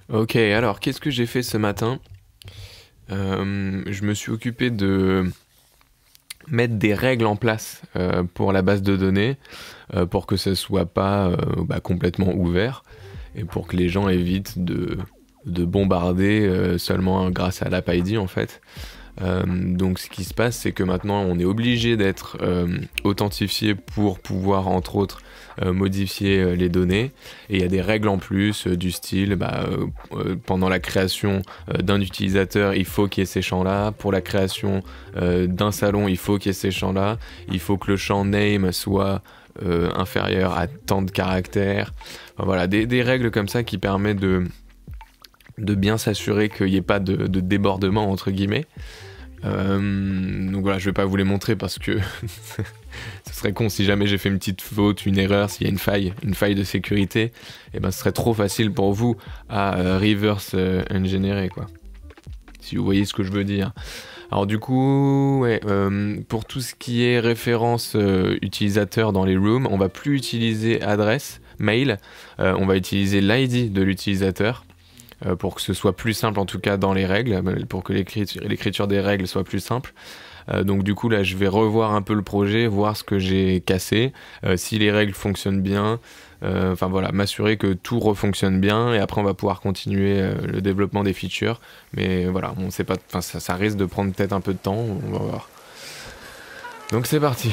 Ok, alors qu'est-ce que j'ai fait ce matin? Je me suis occupé de mettre des règles en place pour la base de données, pour que ça soit pas complètement ouvert et pour que les gens évitent de bombarder seulement grâce à l'AppID en fait. Donc ce qui se passe, c'est que maintenant on est obligé d'être authentifié pour pouvoir entre autres modifier les données. Et il y a des règles en plus du style, pendant la création d'un utilisateur, il faut qu'il y ait ces champs-là. Pour la création d'un salon, il faut qu'il y ait ces champs-là. Il faut que le champ name soit inférieur à tant de caractères. Enfin, voilà, des règles comme ça qui permettent de bien s'assurer qu'il n'y ait pas de débordement entre guillemets. Donc voilà, je vais pas vous les montrer parce que ce serait con si jamais j'ai fait une petite faute, une erreur, s'il y a une faille de sécurité, et ben ce serait trop facile pour vous à reverse engineer quoi. Si vous voyez ce que je veux dire. Alors du coup, ouais, pour tout ce qui est référence utilisateur dans les rooms, on va plus utiliser adresse, mail, on va utiliser l'ID de l'utilisateur. Pour que ce soit plus simple en tout cas dans les règles, pour que l'écriture des règles soit plus simple. Donc du coup là je vais revoir un peu le projet, voir ce que j'ai cassé, si les règles fonctionnent bien, enfin voilà, m'assurer que tout refonctionne bien et après on va pouvoir continuer le développement des features. Mais voilà, on sait pas, enfin ça risque de prendre peut-être un peu de temps, on va voir. Donc c'est parti.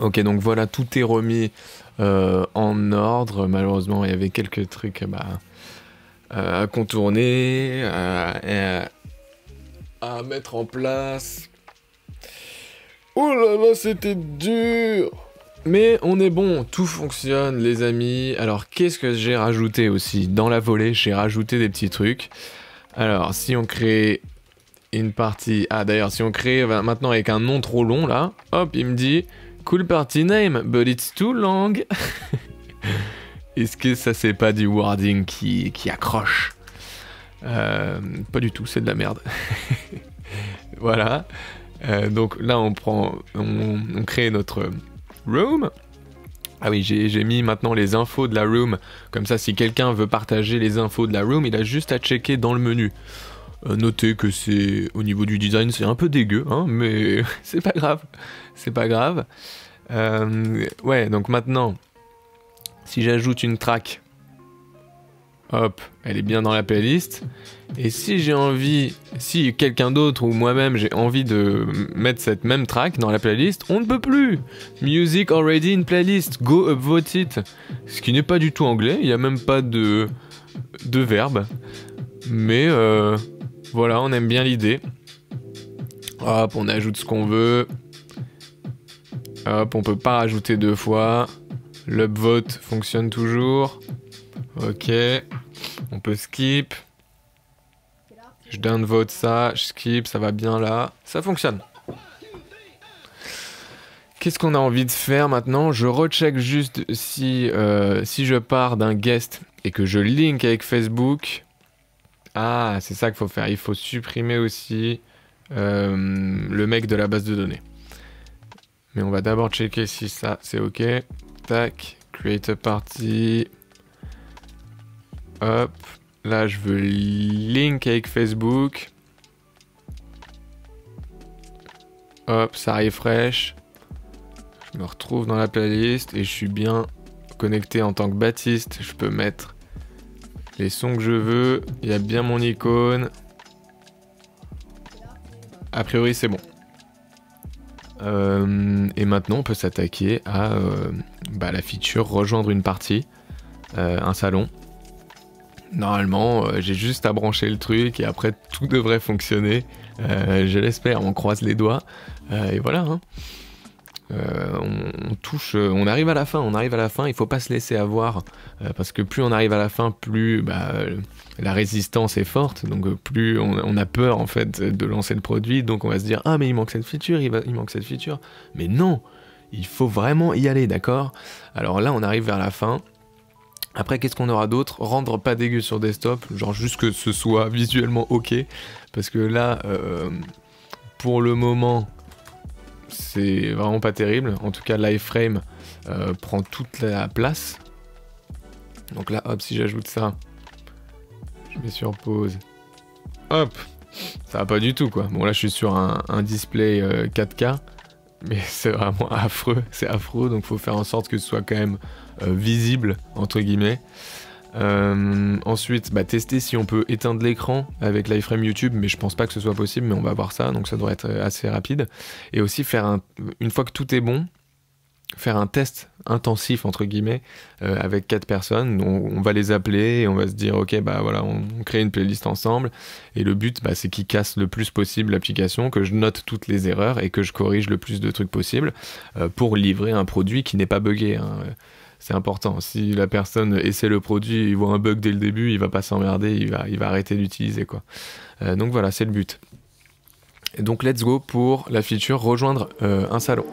Ok, donc voilà, tout est remis en ordre. Malheureusement, il y avait quelques trucs à contourner, à mettre en place. Oh là là, c'était dur! Mais on est bon, tout fonctionne les amis. Alors qu'est-ce que j'ai rajouté aussi? Dans la volée, j'ai rajouté des petits trucs. Alors si on crée une partie... Ah d'ailleurs, si on crée maintenant avec un nom trop long là, hop, il me dit cool party name, but it's too long. Est-ce que ça c'est pas du wording qui accroche? Pas du tout, c'est de la merde. Voilà. Donc là on crée notre room. Ah oui, j'ai mis maintenant les infos de la room. Comme ça, si quelqu'un veut partager les infos de la room, il a juste à checker dans le menu. Notez que c'est au niveau du design, c'est un peu dégueu, hein, mais c'est pas grave. C'est pas grave. Ouais, donc maintenant, si j'ajoute une track, hop, elle est bien dans la playlist. Et si j'ai envie, si quelqu'un d'autre ou moi-même j'ai envie de mettre cette même track dans la playlist, on ne peut plus. Music already in playlist, go upvote it. Ce qui n'est pas du tout anglais, il n'y a même pas de verbe. Mais voilà, on aime bien l'idée. Hop, on ajoute ce qu'on veut. Hop, on peut pas rajouter deux fois. L'upvote fonctionne toujours. Ok, on peut skip. Je downvote ça, je skip, ça va bien là. Ça fonctionne. Qu'est-ce qu'on a envie de faire maintenant? Je recheck juste si je pars d'un guest et que je link avec Facebook. Ah, c'est ça qu'il faut faire. Il faut supprimer aussi le mec de la base de données. Mais on va d'abord checker si ça c'est ok. Tac, create a party. Hop. Là, je veux link avec Facebook. Hop, ça refresh. Je me retrouve dans la playlist et je suis bien connecté en tant que Baptiste. Je peux mettre les sons que je veux. Il y a bien mon icône. A priori, c'est bon. Et maintenant, on peut s'attaquer à la feature rejoindre une partie, un salon. Normalement, j'ai juste à brancher le truc et après tout devrait fonctionner. Je l'espère, on croise les doigts. Et voilà. Hein. On touche, on arrive à la fin. Il faut pas se laisser avoir parce que plus on arrive à la fin, plus la résistance est forte. Donc plus on a peur en fait de lancer le produit. Donc on va se dire ah mais il manque cette feature, il manque cette feature. Mais non, il faut vraiment y aller, d'accord? Alors là, on arrive vers la fin. Après, qu'est-ce qu'on aura d'autre? Rendre pas dégueu sur desktop, genre juste que ce soit visuellement ok. Parce que là, pour le moment, c'est vraiment pas terrible. En tout cas, l'iframe prend toute la place. Donc là, hop, si j'ajoute ça, je mets sur pause. Hop, ça va pas du tout, quoi. Bon, là, je suis sur un display 4K. Mais c'est vraiment affreux, c'est affreux, donc faut faire en sorte que ce soit quand même visible, entre guillemets. Ensuite, tester si on peut éteindre l'écran avec l'iframe YouTube, mais je pense pas que ce soit possible, mais on va voir ça, donc ça devrait être assez rapide. Et aussi faire une fois que tout est bon, faire un test intensif, entre guillemets, avec 4 personnes. On va les appeler et on va se dire, ok, voilà, on crée une playlist ensemble. Et le but, c'est qu'ils cassent le plus possible l'application, que je note toutes les erreurs et que je corrige le plus de trucs possible pour livrer un produit qui n'est pas buggé. Hein. C'est important. Si la personne essaie le produit, il voit un bug dès le début, il va pas s'emmerder, il va arrêter d'utiliser, quoi. Donc voilà, c'est le but. Et donc let's go pour la feature rejoindre un salon.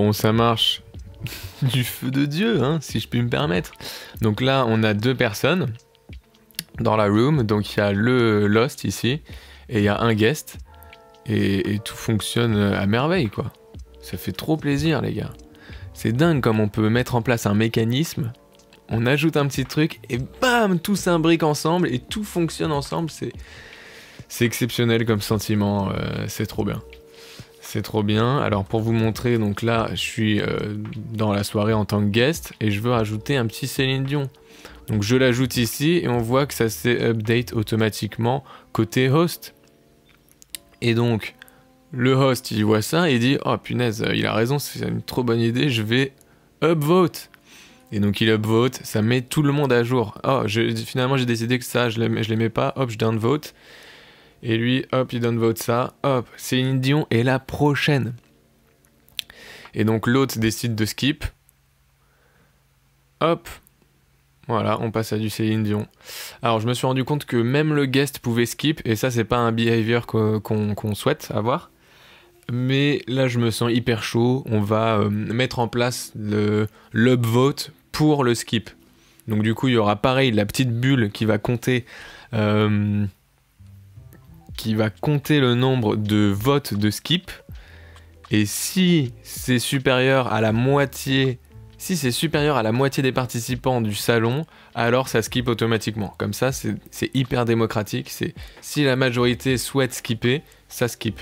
bon, ça marche du feu de Dieu, hein, si je puis me permettre. Donc là, on a 2 personnes dans la room. Donc il y a le Lost ici, et il y a un guest. Et tout fonctionne à merveille, quoi. Ça fait trop plaisir, les gars. C'est dingue comme on peut mettre en place un mécanisme, on ajoute un petit truc, et bam, tout s'imbrique ensemble, et tout fonctionne ensemble. C'est exceptionnel comme sentiment, c'est trop bien. C'est trop bien. Alors pour vous montrer, donc là, je suis dans la soirée en tant que guest, et je veux rajouter un petit Céline Dion. Donc je l'ajoute ici, et on voit que ça s'est update automatiquement côté host. Et donc, le host, il voit ça et il dit « Oh punaise, il a raison, c'est une trop bonne idée, je vais upvote ». Et donc il upvote, ça met tout le monde à jour. Oh, finalement j'ai décidé que ça, je l'aimais pas, hop, je downvote. Et lui, hop, il downvote ça, hop, Céline Dion est la prochaine. Et donc l'autre décide de skip. Hop, voilà, on passe à du Céline Dion. Alors je me suis rendu compte que même le guest pouvait skip, et ça c'est pas un behavior qu'on souhaite avoir. Mais là je me sens hyper chaud, on va mettre en place l'upvote pour le skip. Donc du coup il y aura pareil la petite bulle qui va compter le nombre de votes de skip. Et si c'est supérieur à la moitié... Si c'est supérieur à la moitié des participants du salon, alors ça skip automatiquement. Comme ça, c'est hyper démocratique. Si la majorité souhaite skipper, ça skip.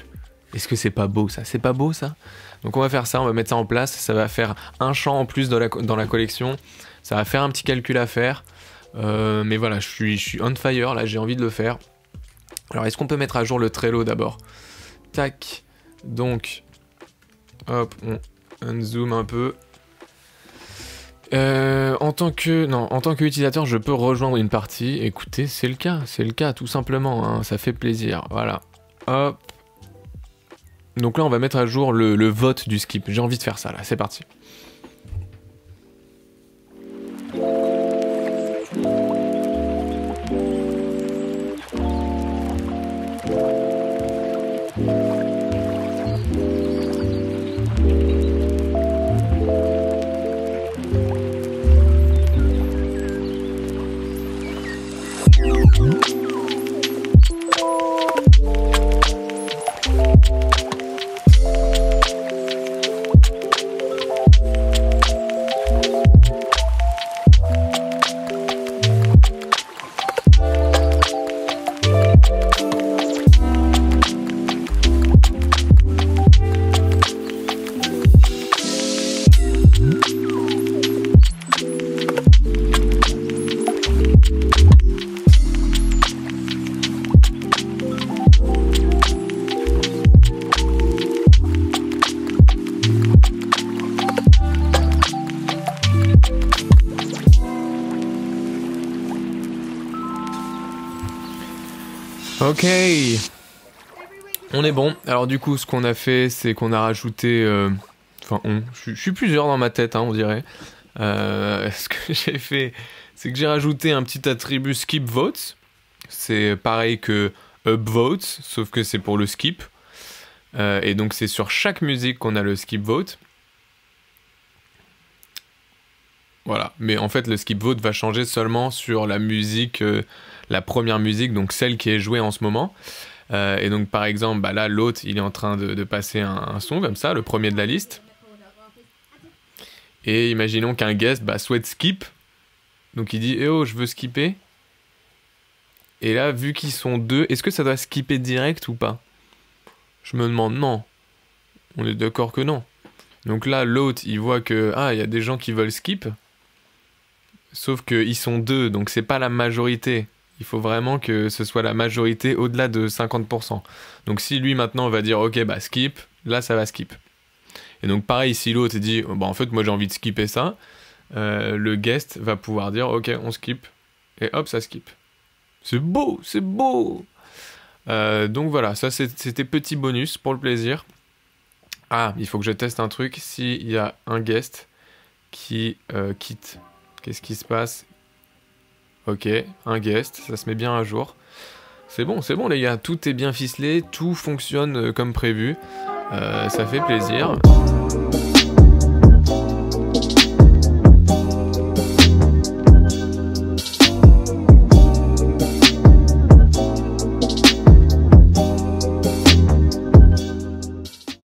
Est-ce que c'est pas beau ça? C'est pas beau ça? Donc on va faire ça, on va mettre ça en place. Ça va faire un champ en plus dans la collection. Ça va faire un petit calcul à faire. Mais voilà, je suis on fire là, j'ai envie de le faire. Alors est-ce qu'on peut mettre à jour le Trello d'abord? Tac. Donc, hop, on zoome un peu. En tant qu'utilisateur, je peux rejoindre une partie. Écoutez, c'est le cas, tout simplement, hein, ça fait plaisir, voilà. Hop. Donc là, on va mettre à jour le vote du skip. J'ai envie de faire ça, là, c'est parti. Ok, on est bon. Alors du coup, ce qu'on a fait, c'est qu'on a rajouté... je suis plusieurs dans ma tête, hein, on dirait. Ce que j'ai fait, c'est que j'ai rajouté un petit attribut skip votes. C'est pareil que upvote, sauf que c'est pour le skip. Et donc c'est sur chaque musique qu'on a le skip vote. Voilà, mais en fait le skip vote va changer seulement sur la musique, la première musique, donc celle qui est jouée en ce moment. Et donc par exemple, bah là l'autre il est en train de passer un son comme ça, le premier de la liste. Et imaginons qu'un guest souhaite skip, donc il dit eh oh je veux skipper. Et là vu qu'ils sont deux, est-ce que ça doit skipper direct ou pas? Je me demande non. On est d'accord que non. Donc là l'autre il voit que il y a des gens qui veulent skip. Sauf qu'ils sont deux, donc c'est pas la majorité. Il faut vraiment que ce soit la majorité au-delà de 50%. Donc si lui maintenant va dire ok skip, là ça va skip. Et donc pareil, si l'autre dit en fait moi j'ai envie de skipper ça, le guest va pouvoir dire ok on skip, et hop ça skip. C'est beau, c'est beau. Donc voilà, ça c'était petit bonus pour le plaisir. Ah, il faut que je teste un truc, s'il y a un guest qui quitte. Qu'est-ce qui se passe? Ok, un guest, ça se met bien à jour. C'est bon les gars, tout est bien ficelé, tout fonctionne comme prévu. Ça fait plaisir.